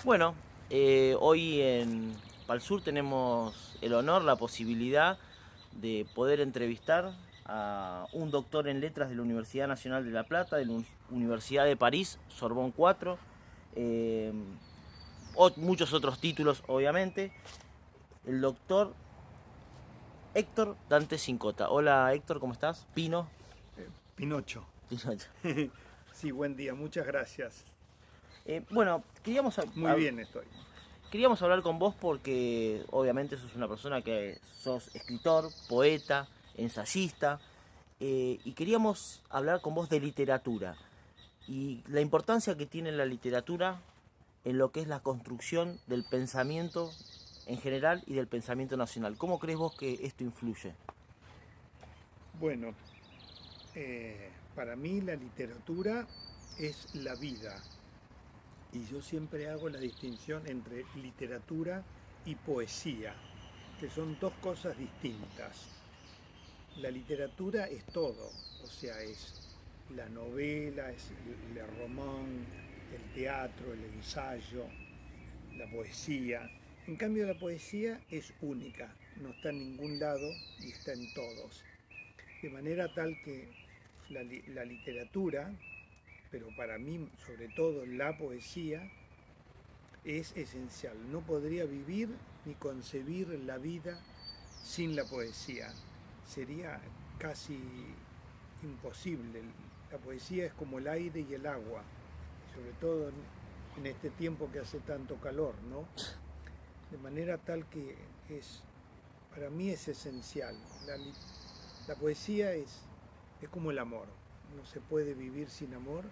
Bueno, hoy en Palsur tenemos el honor, la posibilidad de poder entrevistar a un doctor en letras de la Universidad Nacional de La Plata, de la Universidad de París, Sorbonne 4, eh, muchos otros títulos obviamente, el doctor Héctor Dante Cincota. Hola Héctor, ¿cómo estás? Pino. Pinocho. Pino. Sí, buen día, muchas gracias. Bueno, Muy bien estoy. queríamos hablar con vos porque obviamente sos una persona que sos escritor, poeta, ensayista, y queríamos hablar con vos de literatura y la importancia que tiene la literatura en lo que es la construcción del pensamiento en general y del pensamiento nacional. ¿Cómo crees vos que esto influye? Bueno, para mí la literatura es la vida y yo siempre hago la distinción entre literatura y poesía, que son dos cosas distintas. La literatura es todo, o sea, es la novela, es el román, el teatro, el ensayo, la poesía. En cambio, la poesía es única, no está en ningún lado y está en todos. De manera tal que la literatura, pero para mí sobre todo la poesía, es esencial. No podría vivir ni concebir la vida sin la poesía. Sería casi imposible. La poesía es como el aire y el agua, sobre todo en este tiempo que hace tanto calor, ¿no? De manera tal que para mí es esencial. La poesía es como el amor. No se puede vivir sin amor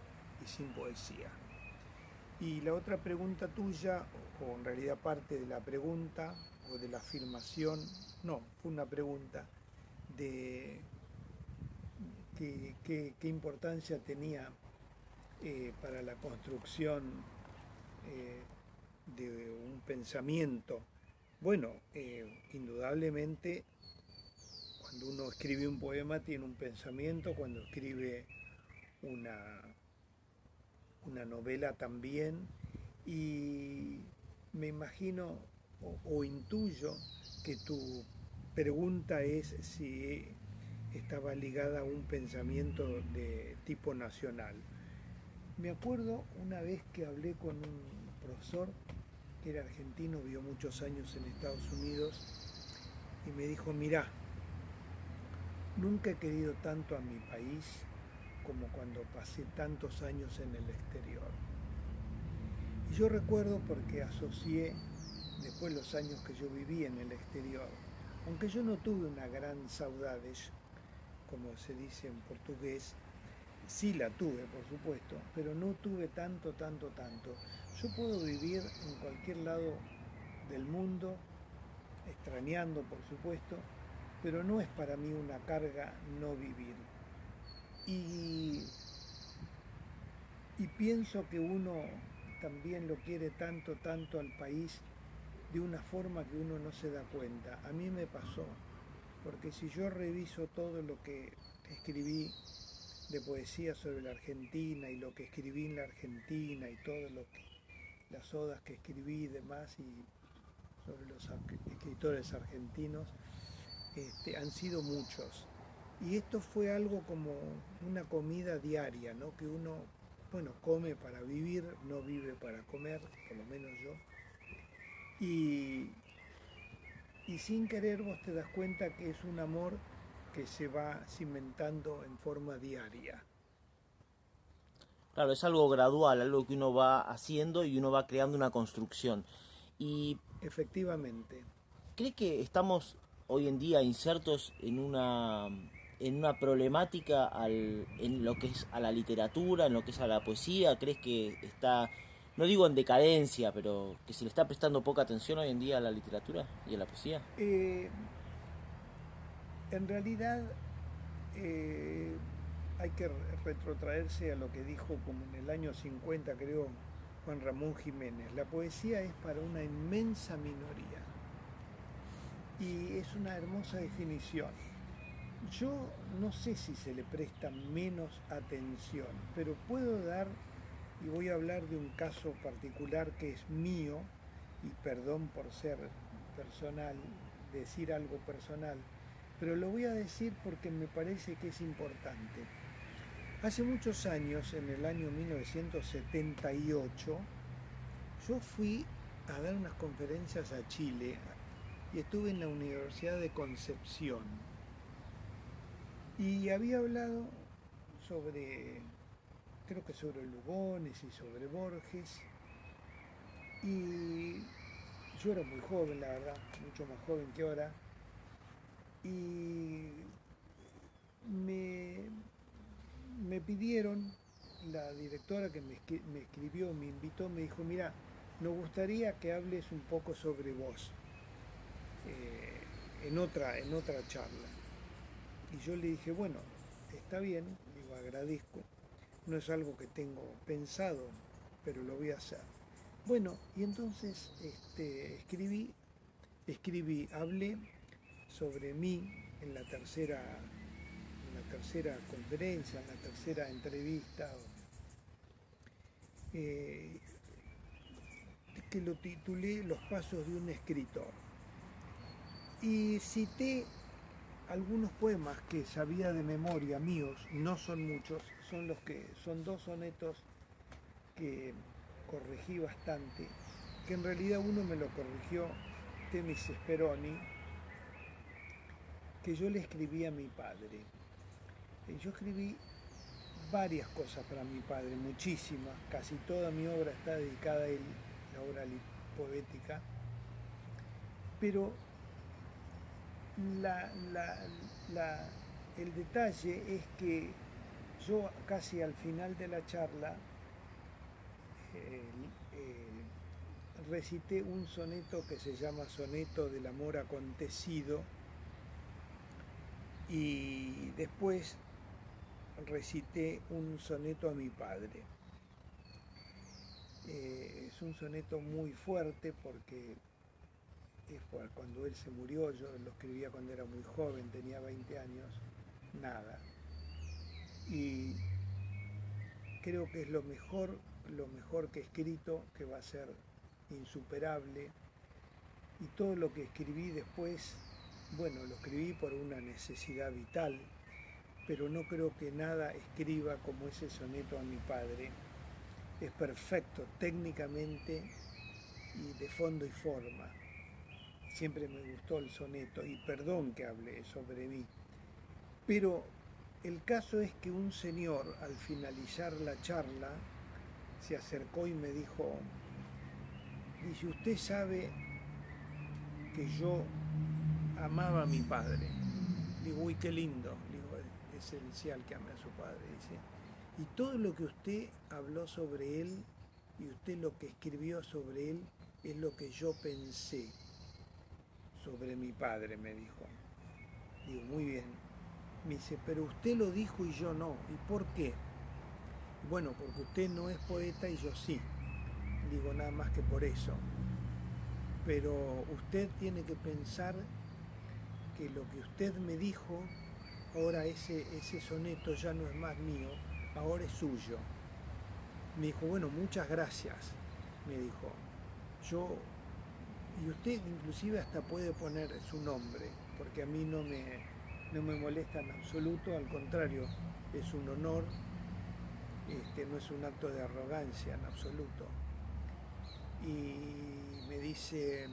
y sin poesía. Y la otra pregunta tuya, o en realidad parte de la pregunta o de la afirmación, no, fue una pregunta de qué importancia tenía para la construcción de un pensamiento. Bueno, indudablemente cuando uno escribe un poema tiene un pensamiento, cuando escribe una, una novela también, y me imagino o intuyo que tu pregunta es si estaba ligada a un pensamiento de tipo nacional. Me acuerdo una vez que hablé con un profesor que era argentino, vivió muchos años en Estados Unidos, y me dijo, mirá, nunca he querido tanto a mi país como cuando pasé tantos años en el exterior. Y yo recuerdo porque asocié después los años que yo viví en el exterior, aunque yo no tuve una gran saudades, como se dice en portugués, sí la tuve, por supuesto, pero no tuve tanto. Yo puedo vivir en cualquier lado del mundo, extrañando, por supuesto, pero no es para mí una carga no vivir. Y, y pienso que uno también lo quiere tanto al país de una forma que uno no se da cuenta. A mí me pasó, porque si yo reviso todo lo que escribí de poesía sobre la Argentina y lo que escribí en la Argentina y todo lo que las odas que escribí y demás y sobre los escritores argentinos, han sido muchos. Y esto fue algo como una comida diaria, ¿no? Que uno, bueno, come para vivir, no vive para comer, por lo menos yo. Y, y sin querer vos te das cuenta que es un amor que se va cimentando en forma diaria. Claro, es algo gradual, algo que uno va haciendo y uno va creando una construcción. ¿Y Efectivamente. cree que estamos hoy en día insertos en una problemática en lo que es a la literatura, en lo que es a la poesía? ¿Crees que está, no digo en decadencia, pero que se le está prestando poca atención hoy en día a la literatura y a la poesía? Eh, en realidad eh, hay que retrotraerse a lo que dijo como en el año 50, creo, Juan Ramón Jiménez. La poesía es para una inmensa minoría y es una hermosa definición. Yo no sé si se le presta menos atención, pero puedo dar y voy a hablar de un caso particular que es mío, y perdón por ser personal, decir algo personal, pero lo voy a decir porque me parece que es importante. Hace muchos años, en el año 1978, yo fui a dar unas conferencias a Chile y estuve en la Universidad de Concepción y había hablado sobre, creo que sobre Lugones y sobre Borges, y yo era muy joven, la verdad, mucho más joven que ahora, y me, me pidieron, la directora que me escribió, me invitó, me dijo, mira, nos gustaría que hables un poco sobre vos en otra charla. Y yo le dije, bueno, está bien, digo, agradezco. No es algo que tengo pensado, pero lo voy a hacer. Bueno, y entonces hablé sobre mí en la tercera conferencia, en la tercera entrevista, eh, que lo titulé Los pasos de un escritor. Y cité algunos poemas que sabía de memoria míos, no son muchos, son dos sonetos que corregí bastante, que en realidad uno me lo corrigió Temis Speroni, que yo le escribí a mi padre. Yo escribí varias cosas para mi padre, muchísimas, casi toda mi obra está dedicada a él, la obra poética, pero la, la, la, el detalle es que yo casi al final de la charla eh, recité un soneto que se llama Soneto del Amor Acontecido, y después recité un soneto a mi padre. Es un soneto muy fuerte porque es cuando él se murió, yo lo escribía cuando era muy joven, tenía 20 años, nada. Y creo que es lo mejor que he escrito, que va a ser insuperable. Y todo lo que escribí después, bueno, lo escribí por una necesidad vital, pero no creo que nada escriba como ese soneto a mi padre. Es perfecto técnicamente y de fondo y forma. Siempre me gustó el soneto, y perdón que hable sobre mí. Pero el caso es que un señor, al finalizar la charla, se acercó y me dijo, dice, usted sabe que yo amaba a mi padre. Digo, uy, qué lindo. Digo, es esencial que ame a su padre. Dice, y todo lo que usted habló sobre él y usted lo que escribió sobre él es lo que yo pensé sobre mi padre, me dijo. Digo, muy bien. Me dice, pero usted lo dijo y yo no. ¿Y por qué? Bueno, porque usted no es poeta y yo sí. Digo, nada más que por eso. Pero usted tiene que pensar que lo que usted me dijo, ahora ese soneto ya no es más mío, ahora es suyo. Me dijo, bueno, muchas gracias, me dijo. Y usted inclusive hasta puede poner su nombre, porque a mí no me molesta en absoluto, al contrario, es un honor, no es un acto de arrogancia en absoluto. Y me dice,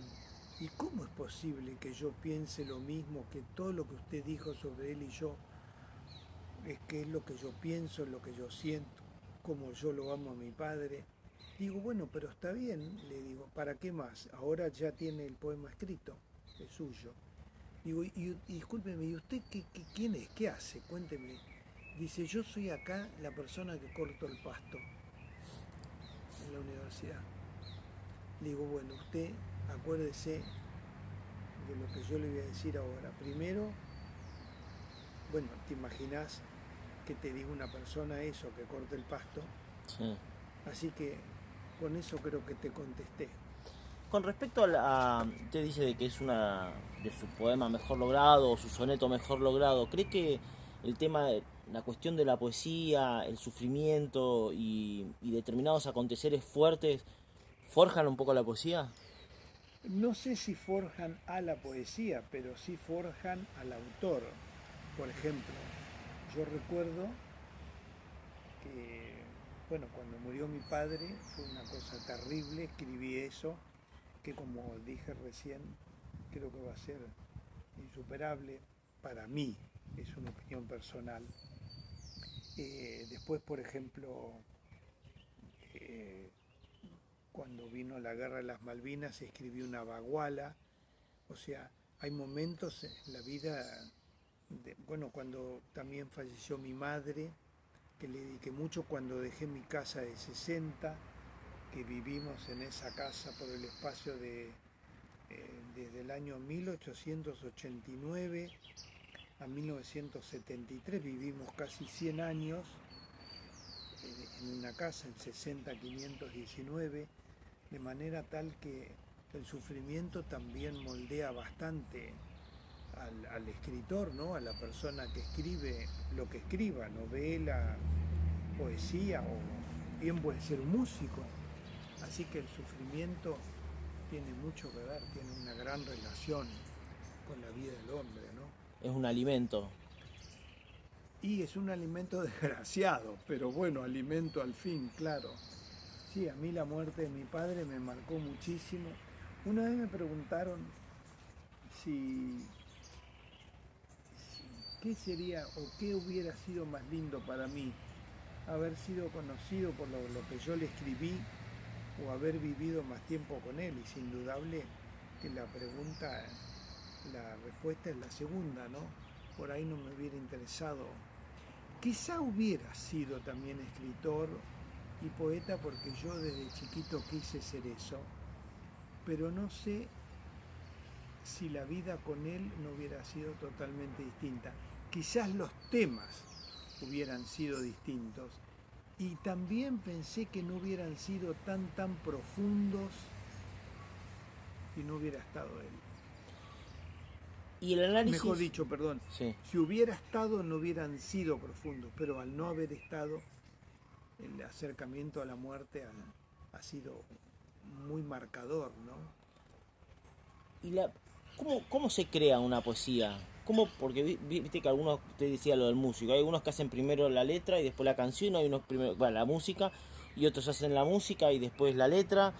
¿y cómo es posible que yo piense lo mismo, que todo lo que usted dijo sobre él y yo es que es lo que yo pienso, lo que yo siento, como yo lo amo a mi padre? Digo, bueno, pero está bien, le digo, ¿para qué más? Ahora ya tiene el poema escrito, es suyo. Digo, y discúlpeme, ¿y usted quién es? ¿Qué hace? Cuénteme. Dice, yo soy acá la persona que corto el pasto en la universidad. Le digo, bueno, usted acuérdese de lo que yo le voy a decir ahora. Primero, bueno, te imaginás que te diga una persona eso, que corte el pasto. Sí. Así que con eso creo que te contesté. Con respecto usted dice de que es una de su poema mejor logrado o su soneto mejor logrado, ¿cree que el tema la cuestión de la poesía, el sufrimiento y determinados aconteceres fuertes forjan un poco la poesía? No sé si forjan a la poesía, pero sí forjan al autor. Por ejemplo, yo recuerdo que, bueno, cuando murió mi padre fue una cosa terrible, escribí eso, que como dije recién, creo que va a ser insuperable para mí, es una opinión personal. Después, por ejemplo, eh, cuando vino la guerra de las Malvinas, escribí una baguala. O sea, hay momentos en la vida, bueno, cuando también falleció mi madre, que le dediqué mucho cuando dejé mi casa de 60, que vivimos en esa casa por el espacio desde el año 1889 a 1973, vivimos casi 100 años en una casa en 60-519, de manera tal que el sufrimiento también moldea bastante al escritor, ¿no? A la persona que escribe lo que escriba, novela, poesía o bien puede ser músico. Así que el sufrimiento tiene mucho que ver, tiene una gran relación con la vida del hombre, ¿no? Es un alimento. Y es un alimento desgraciado, pero bueno, alimento al fin, claro. Sí, a mí la muerte de mi padre me marcó muchísimo. Una vez me preguntaron si qué sería o qué hubiera sido más lindo para mí, haber sido conocido por lo que yo le escribí o haber vivido más tiempo con él. Y sin indudable que la respuesta es la segunda, ¿no? Por ahí no me hubiera interesado. Quizá hubiera sido también escritor y poeta porque yo desde chiquito quise ser eso, pero no sé si la vida con él no hubiera sido totalmente distinta. Quizás los temas hubieran sido distintos y también pensé que no hubieran sido tan profundos si no hubiera estado él. Y el análisis... Mejor dicho, perdón, sí. Si hubiera estado no hubieran sido profundos, pero al no haber estado, el acercamiento a la muerte ha sido muy marcador, ¿no? ¿Y cómo se crea una poesía? ¿Cómo? Porque viste que algunos, te decía lo del músico, hay algunos que hacen primero la letra y después la canción, hay unos primero, bueno, la música, y otros hacen la música y después la letra.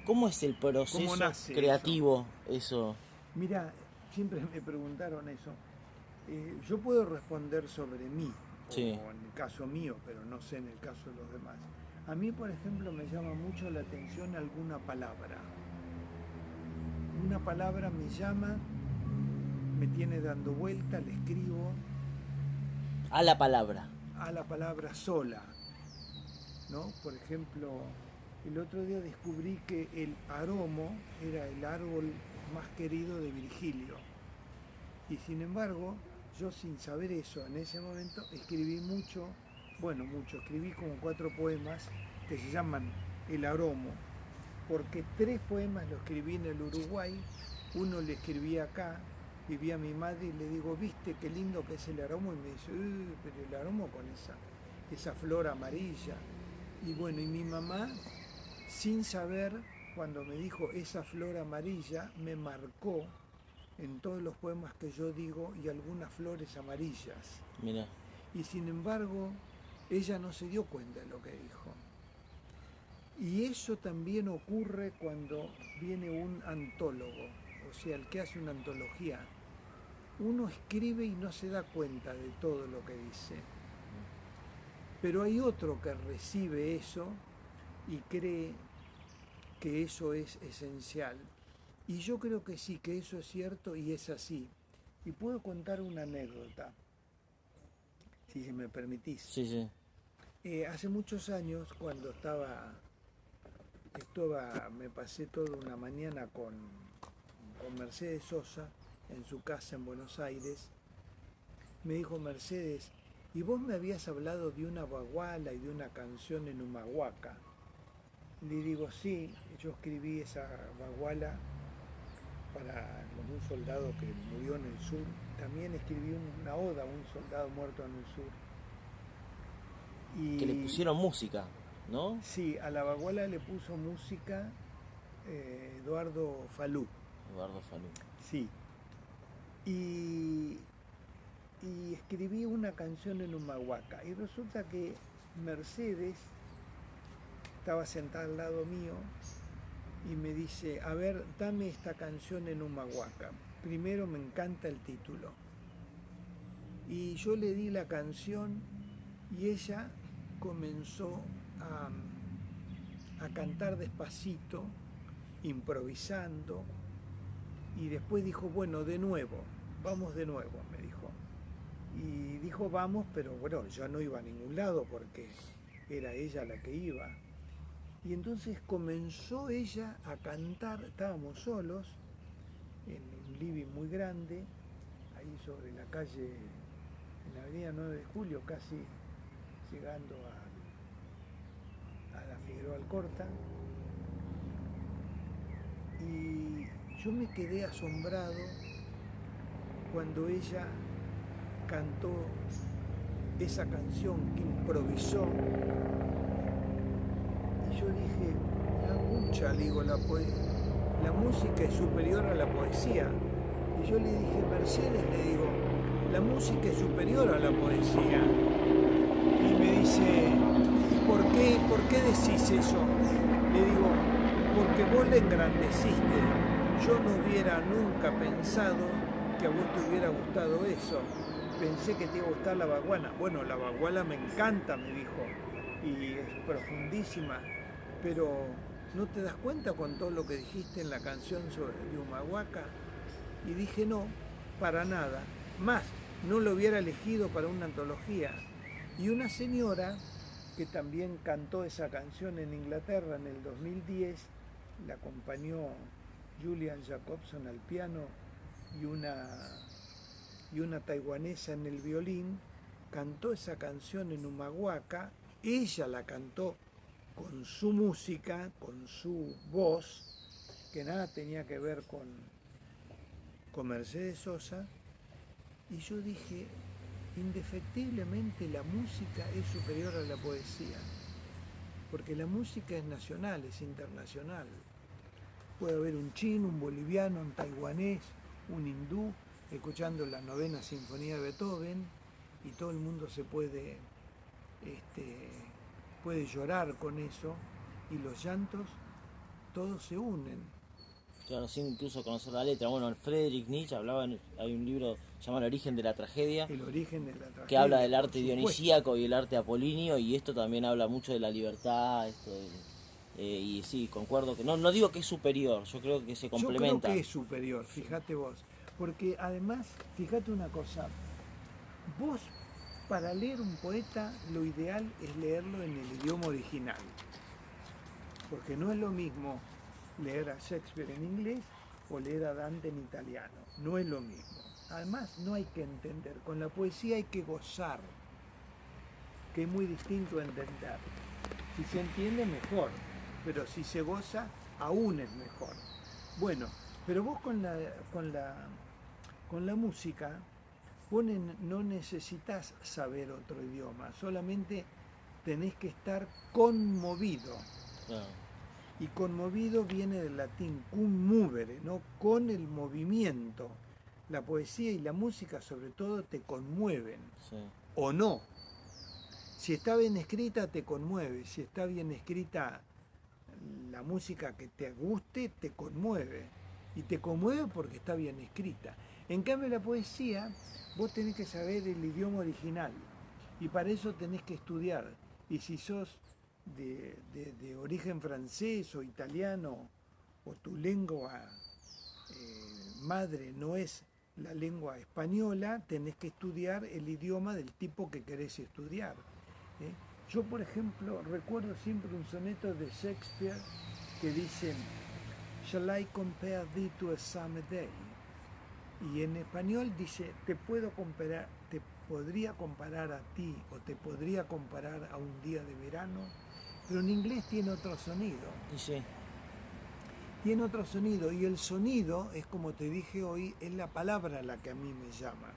¿Cómo es el proceso creativo eso? Mira, siempre me preguntaron eso. Yo puedo responder sobre mí, sí. O en el caso mío, pero no sé en el caso de los demás. A mí, por ejemplo, me llama mucho la atención alguna palabra. Una palabra me llama, me tiene dando vuelta, le escribo. A la palabra. A la palabra sola, ¿no? Por ejemplo, el otro día descubrí que el aromo era el árbol más querido de Virgilio. Y sin embargo, yo sin saber eso, en ese momento escribí mucho, escribí como 4 poemas que se llaman El Aromo, porque 3 poemas los escribí en el Uruguay, uno le escribí acá, vivía mi madre y le digo, ¿viste qué lindo que es el aromo? Y me dice, pero el aromo con esa flor amarilla. Y bueno, y mi mamá, sin saber, cuando me dijo esa flor amarilla, me marcó en todos los poemas que yo digo y algunas flores amarillas. Mira. Y sin embargo, ella no se dio cuenta de lo que dijo. Y eso también ocurre cuando viene un antólogo, o sea, el que hace una antología. Uno escribe y no se da cuenta de todo lo que dice. Pero hay otro que recibe eso y cree que eso es esencial. Y yo creo que sí, que eso es cierto y es así. Y puedo contar una anécdota, si me permitís. Sí, sí. Hace muchos años, cuando me pasé toda una mañana con Mercedes Sosa en su casa en Buenos Aires. Me dijo Mercedes, ¿y vos me habías hablado de una baguala y de una canción en Humahuaca? Le digo, sí, yo escribí esa baguala para un soldado que murió en el sur. También escribí una oda a un soldado muerto en el sur. Que le pusieron música, ¿no? Sí, a la baguala le puso música Eduardo Falú. Eduardo Falú. Sí. Y escribí una canción en Humahuaca. Y resulta que Mercedes estaba sentada al lado mío y me dice, a ver, dame esta canción en Humahuaca. Primero me encanta el título. Y yo le di la canción y ella comenzó a cantar despacito, improvisando, y después dijo, bueno, de nuevo, vamos de nuevo, me dijo. Y dijo vamos, pero bueno, yo no iba a ningún lado porque era ella la que iba. Y entonces comenzó ella a cantar, estábamos solos, en un living muy grande, ahí sobre la calle, en la avenida 9 de Julio, casi llegando a la Figueroa Alcorta. Y yo me quedé asombrado cuando ella cantó esa canción que improvisó. Y yo dije, la pucha, le digo, la música es superior a la poesía. Y yo le dije, Mercedes, le digo, la música es superior a la poesía. Y me dice, ¿por qué decís eso? Le digo, porque vos le engrandeciste. Yo no hubiera nunca pensado que a vos te hubiera gustado eso. Pensé que te iba a gustar la baguala. Bueno, la baguala me encanta, me dijo, y es profundísima, pero ¿no te das cuenta con todo lo que dijiste en la canción de Humahuaca? Y dije, no, para nada. Más, no lo hubiera elegido para una antología. Y una señora que también cantó esa canción en Inglaterra en el 2010, la acompañó Julian Jacobson al piano y una taiwanesa en el violín, cantó esa canción en Humahuaca. Ella la cantó con su música, con su voz, que nada tenía que ver con Mercedes Sosa, y yo dije, indefectiblemente la música es superior a la poesía, porque la música es nacional, es internacional. Puede haber un chino, un boliviano, un taiwanés, un hindú, escuchando la 9ª Sinfonía de Beethoven, y todo el mundo se puede llorar con eso, y los llantos todos se unen. Claro, sin incluso conocer la letra. Bueno, Friedrich Nietzsche hablaba, hay un libro llamado El origen de la tragedia. El origen de la tragedia. Que habla del arte dionisíaco y el arte apolíneo, y esto también habla mucho de la libertad, y sí, concuerdo que no digo que es superior, yo creo que se complementa. Yo creo que es superior, fíjate vos, porque además, fíjate una cosa, vos para leer un poeta lo ideal es leerlo en el idioma original, porque no es lo mismo leer a Shakespeare en inglés o leer a Dante en italiano, no es lo mismo. Además no hay que entender, con la poesía hay que gozar, que es muy distinto a entender. Si se entiende mejor, pero si se goza aún es mejor. Bueno, pero vos con la música, vos no necesitas saber otro idioma, solamente tenés que estar conmovido. Claro. Y conmovido viene del latín cum movere, ¿no? Con el movimiento. La poesía y la música sobre todo te conmueven, Sí. o no. Si está bien escrita te conmueve, si está bien escrita la música que te guste te conmueve, y te conmueve porque está bien escrita. En cambio la poesía, vos tenés que saber el idioma original, y para eso tenés que estudiar, y si sos de origen francés o italiano, o tu lengua madre no es la lengua española, tenés que estudiar el idioma del tipo que querés estudiar. Yo, por ejemplo, recuerdo siempre un soneto de Shakespeare que dice, Shall I compare thee to a summer day? Y en español dice, te podría comparar a ti, o te podría comparar a un día de verano, pero en inglés tiene otro sonido. Sí. Tiene otro sonido, y el sonido, es como te dije hoy, es la palabra la que a mí me llama.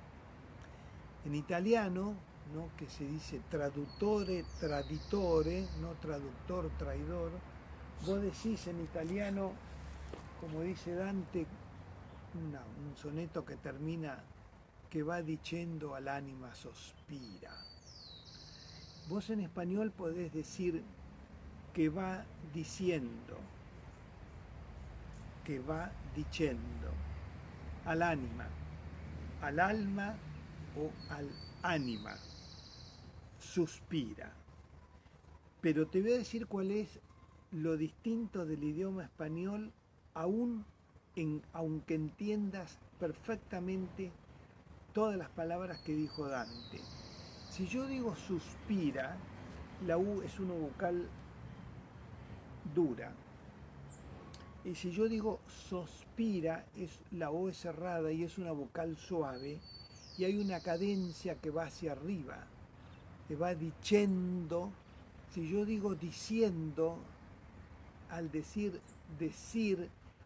En italiano ¿no? Que se dice traduttore, traditore, no traductor, traidor. Vos decís en italiano, como dice Dante, un soneto que termina que va diciendo al ánima sospira. Vos en español podés decir que va diciendo, que va diciendo, al ánima, al alma o al ánima, suspira. Pero te voy a decir cuál es lo distinto del idioma español, aunque entiendas perfectamente todas las palabras que dijo Dante. Si yo digo suspira, la U es una vocal dura. Y si yo digo sospira, la O es cerrada y es una vocal suave, y hay una cadencia que va hacia arriba, que va diciendo. Si yo digo diciendo, al decir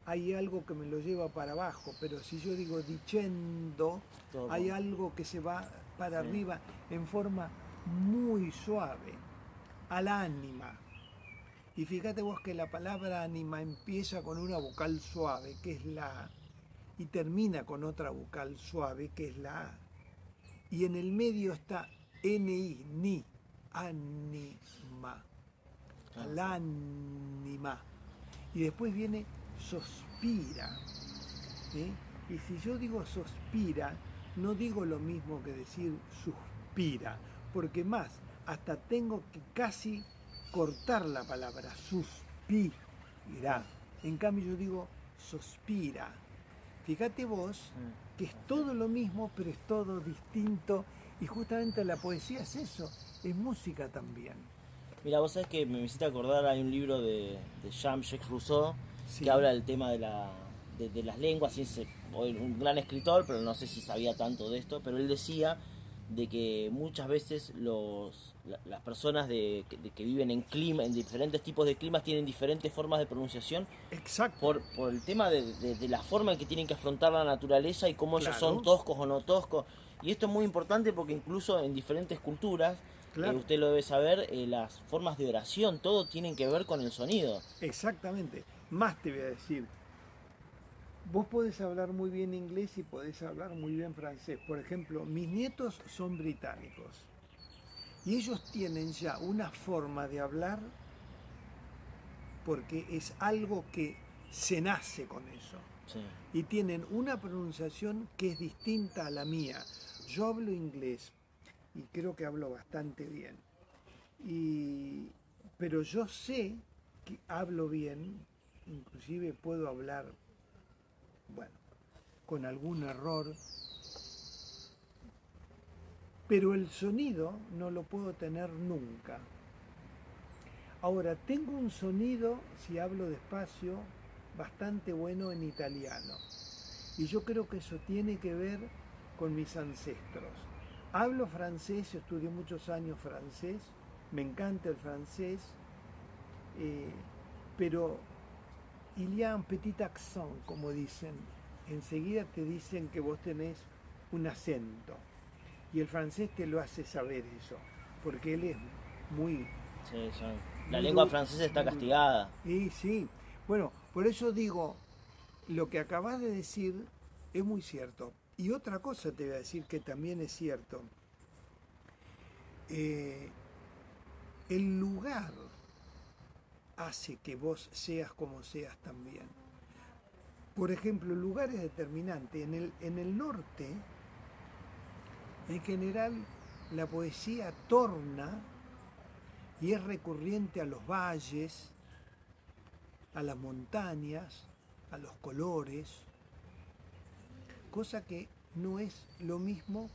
hay algo que me lo lleva para abajo, pero si yo digo diciendo, hay algo que se va para arriba en forma muy suave, al ánima. Y fíjate vos que la palabra ánima empieza con una vocal suave, que es la A, y termina con otra vocal suave, que es la A. Y en el medio está ni, ánima, al ánima. Y después viene sospira. Y si yo digo sospira, no digo lo mismo que decir suspira, porque más, hasta tengo que casi cortar la palabra, suspira. En cambio yo digo sospira. Fíjate vos que es todo lo mismo, pero es todo distinto, y justamente la poesía es eso, es música también. Mira, vos sabés que me hiciste acordar, hay un libro de Jean-Jacques Rousseau, Sí. que habla del tema de las lenguas, y es un gran escritor, pero no sé si sabía tanto de esto, pero él decía de que muchas veces las personas que viven en diferentes tipos de climas tienen diferentes formas de pronunciación. Exacto. Por el tema de la forma en que tienen que afrontar la naturaleza y cómo ellos son toscos o no toscos. Y esto es muy importante porque incluso en diferentes culturas, usted lo debe saber, las formas de oración, todo tienen que ver con el sonido. Exactamente. Más te voy a decir, vos podés hablar muy bien inglés y podés hablar muy bien francés. Por ejemplo, mis nietos son británicos y ellos tienen ya una forma de hablar porque es algo que se nace con eso. Sí. Y tienen una pronunciación que es distinta a la mía. Yo hablo inglés y creo que hablo bastante bien. Pero yo sé que hablo bien, inclusive puedo hablar, bueno, con algún error, pero el sonido no lo puedo tener nunca. Ahora, tengo un sonido, si hablo despacio, bastante bueno en italiano. Y yo creo que eso tiene que ver con mis ancestros. Hablo francés, estudié muchos años francés, me encanta el francés, pero il y a un petit accent, como dicen. Enseguida te dicen que vos tenés un acento. Y el francés te lo hace saber eso, porque él es muy... Sí, la lengua francesa está castigada. Y sí, bueno, por eso digo, lo que acabas de decir es muy cierto. Y otra cosa te voy a decir que también es cierto. El lugar hace que vos seas como seas también. Por ejemplo, el lugar es determinante. En el norte, en general, la poesía torna y es recurrente a los valles, a las montañas, a los colores, cosa que no es lo mismo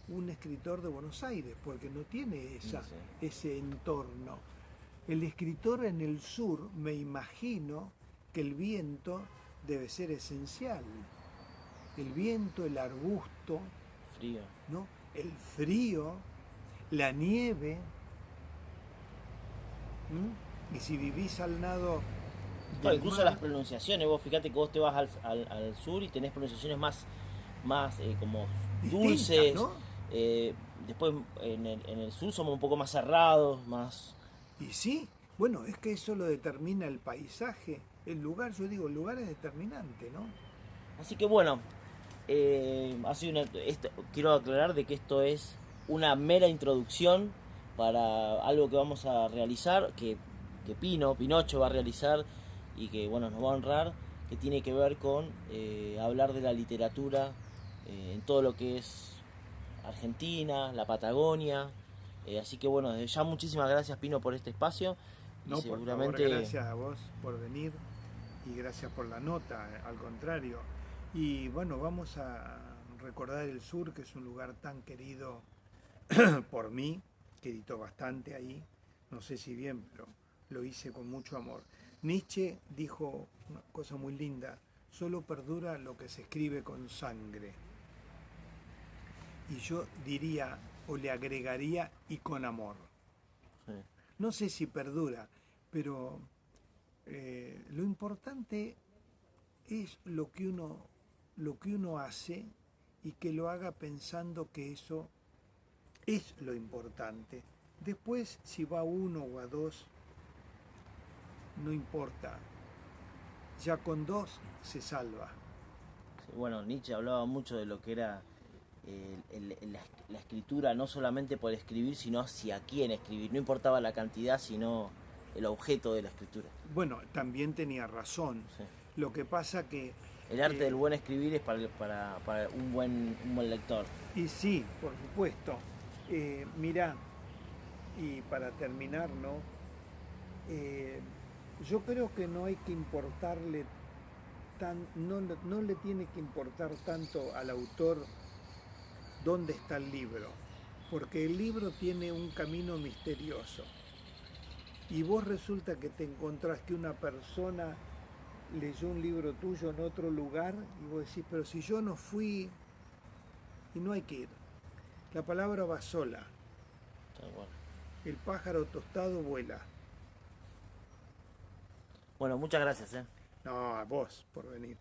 un escritor de Buenos Aires, porque no tiene ese entorno. El escritor en el sur, me imagino que el viento debe ser esencial. El viento, el arbusto, frío, ¿no? El frío, la nieve. Y si vivís al lado del incluso mar, las pronunciaciones, vos fíjate que vos te vas al sur y tenés pronunciaciones más como distintas, dulces, ¿no? después en el sur somos un poco más cerrados, más... Y sí, bueno, es que eso lo determina el paisaje, el lugar, yo digo, el lugar es determinante, ¿no? Así que bueno, quiero aclarar de que esto es una mera introducción para algo que vamos a realizar, que Pinocho va a realizar y que bueno, nos va a honrar, que tiene que ver con hablar de la literatura en todo lo que es Argentina, la Patagonia. Así que bueno, desde ya muchísimas gracias Pino por este espacio y No, por favor, seguramente... gracias a vos por venir y gracias por la nota, al contrario. Y bueno, vamos a recordar el sur, que es un lugar tan querido por mí, que editó bastante ahí, no sé si bien, pero lo hice con mucho amor. Nietzsche dijo una cosa muy linda, solo perdura lo que se escribe con sangre. Y yo diría, o le agregaría, y con amor. Sí. No sé si perdura, pero lo importante es lo que uno hace y que lo haga pensando que eso es lo importante. Después, si va a uno o a dos, no importa. Ya con dos se salva. Sí, bueno, Nietzsche hablaba mucho de lo que era la escritura, no solamente por escribir, sino hacia quién escribir. No importaba la cantidad, sino el objeto de la escritura. Bueno, también tenía razón. Sí. Lo que pasa que, El arte del buen escribir es para un buen lector. y sí, por supuesto, mirá, y para terminar, ¿no? Eh, yo creo que no hay que importarle no le tiene que importar tanto al autor dónde está el libro, porque el libro tiene un camino misterioso. Y vos resulta que te encontrás que una persona leyó un libro tuyo en otro lugar y vos decís, pero si yo no fui, y no hay que ir. La palabra va sola. Bueno. El pájaro tostado vuela. Bueno, muchas gracias. No, a vos por venir.